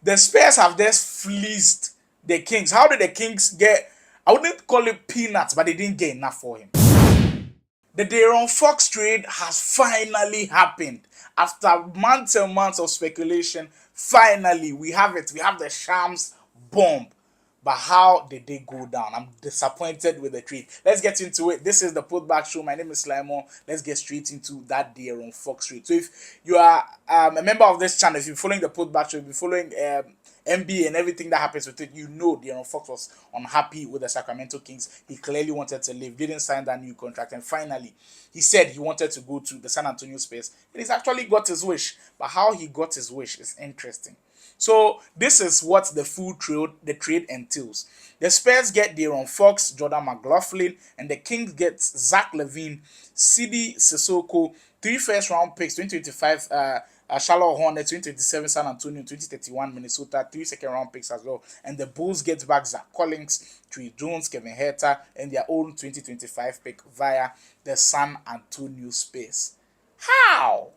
The Spurs have just fleeced the Kings. How did the Kings get? I wouldn't call it peanuts, but they didn't get enough for him. The De'Aaron Fox trade has finally happened. After months and months of speculation, finally we have it. We have the Shams bomb. But how did they go down? I'm disappointed with the trade. Let's get into it. This is the Putback Show. My name is Slimon. Let's get straight into that De'Aaron Fox trade. So if you are a member of this channel, if you're following the Putback Show, if you're following MB and everything that happens with it, you know De'Aaron Fox was unhappy with the Sacramento Kings. He clearly wanted to leave, didn't sign that new contract, and finally he said he wanted to go to the San Antonio Spurs. And he's actually got his wish. But how he got his wish is interesting. So this is what the trade entails. The Spurs get De'Aaron Fox, Jordan McLaughlin, and the Kings get Zach Lavine, Sidi Sissoko, 3 first-round picks, 2025 Charlotte Hornets, 2027 San Antonio, 2031 Minnesota, 3 second-round picks as well. And the Bulls get back Zach Collins, Trey Jones, Kevin Herter, and their own 2025 pick via the San Antonio Spurs. How?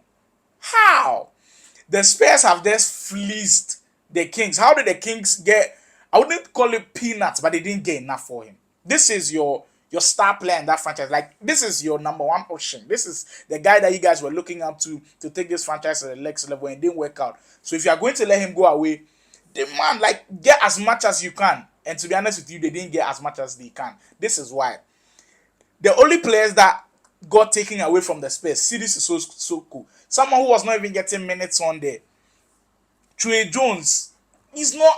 The Spurs have just fleeced the Kings. How did the Kings get? I wouldn't call it peanuts, but they didn't get enough for him. This is your star player in that franchise. Like, this is your number one option. This is the guy that you guys were looking up to take this franchise to the next level, and it didn't work out. So if you are going to let him go away, demand, like, get as much as you can. And to be honest with you, they didn't get as much as they can. This is why. The only players that got taken away from the Spurs, Sidi Sissoko, someone who was not even getting minutes on there. Trey Jones is not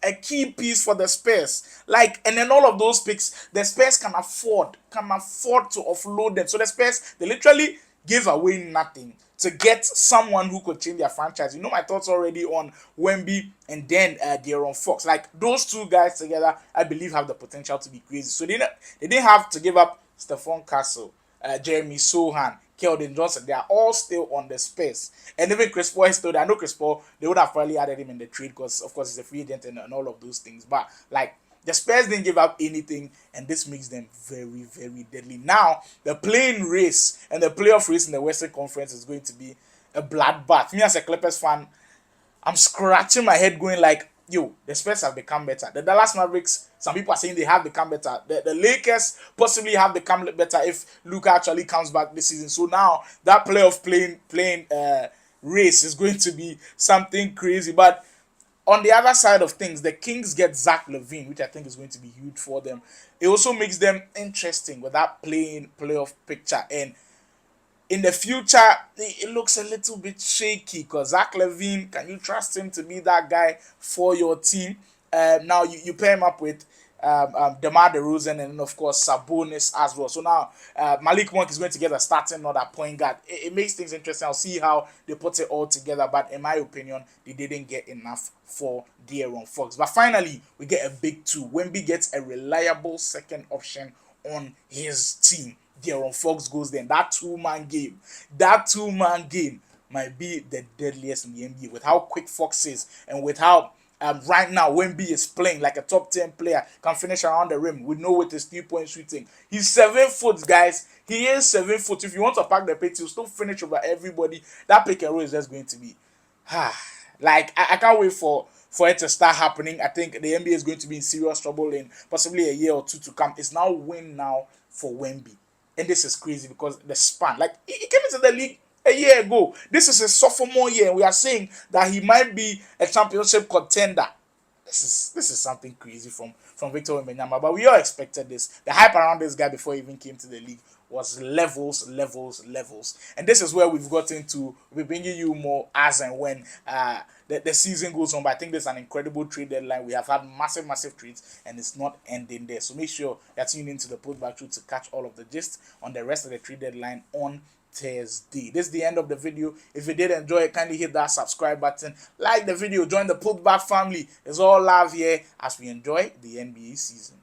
a key piece for the Spurs. Like, and then all of those picks, the Spurs can afford to offload them. So the Spurs, they literally gave away nothing to get someone who could change their franchise. You know my thoughts already on Wemby and then De'Aaron Fox. Like, those two guys together, I believe, have the potential to be crazy. So they didn't have to give up Stephon Castle, Jeremy Sohan, Keldon Johnson. They are all still on the Spurs. And even Chris Paul is still there. I know Chris Paul, they would have probably added him in the trade because, of course, he's a free agent and all of those things. But, like, the Spurs didn't give up anything, and this makes them very, very deadly. Now, the playing race and the playoff race in the Western Conference is going to be a bloodbath. Me as a Clippers fan, I'm scratching my head going like, yo, the Spurs have become better. The Dallas Mavericks, some people are saying they have become better. The Lakers possibly have become better if Luka actually comes back this season. So now that playoff playing race is going to be something crazy. But on the other side of things, the Kings get Zach Lavine, which I think is going to be huge for them. It also makes them interesting with that playoff picture. And in the future, it looks a little bit shaky because Zach Lavine, can you trust him to be that guy for your team? Now you pair him up with DeMar DeRozan and then, of course, Sabonis as well. So now Malik Monk is going to get a starting another point guard. It makes things interesting. I'll see how they put it all together. But in my opinion, they didn't get enough for De'Aaron Fox. But finally, we get a big two. Wemby gets a reliable second option on his team. De'Aaron Fox goes there. And that two-man game might be the deadliest in the NBA with how quick Fox is and with how right now Wemby is playing like a top 10 player, can finish around the rim. We know with his 3-point shooting. He's 7 foot, guys. He is 7 foot. If you want to pack the paint, he'll still finish over everybody. That pick and roll is just going to be like, I can't wait for it to start happening. I think the NBA is going to be in serious trouble in possibly a year or two to come. It's now win now for Wemby. And this is crazy because the span, like, he came into the league a year ago. This is his sophomore year, and we are saying that he might be a championship contender. This is something crazy from Victor Wembanyama, but we all expected this. The hype around this guy before he even came to the league was levels. And this is where we've gotten to. We're bringing you more as and when the season goes on. But I think there's an incredible trade deadline. We have had massive trades, and it's not ending there. So make sure you're tuning into the Putback Show to catch all of the gist on the rest of the trade deadline on Thursday. This is the end of the video. If you did enjoy it, kindly hit that subscribe button, like the video, join the Putback family. It's all love here as we enjoy the NBA season.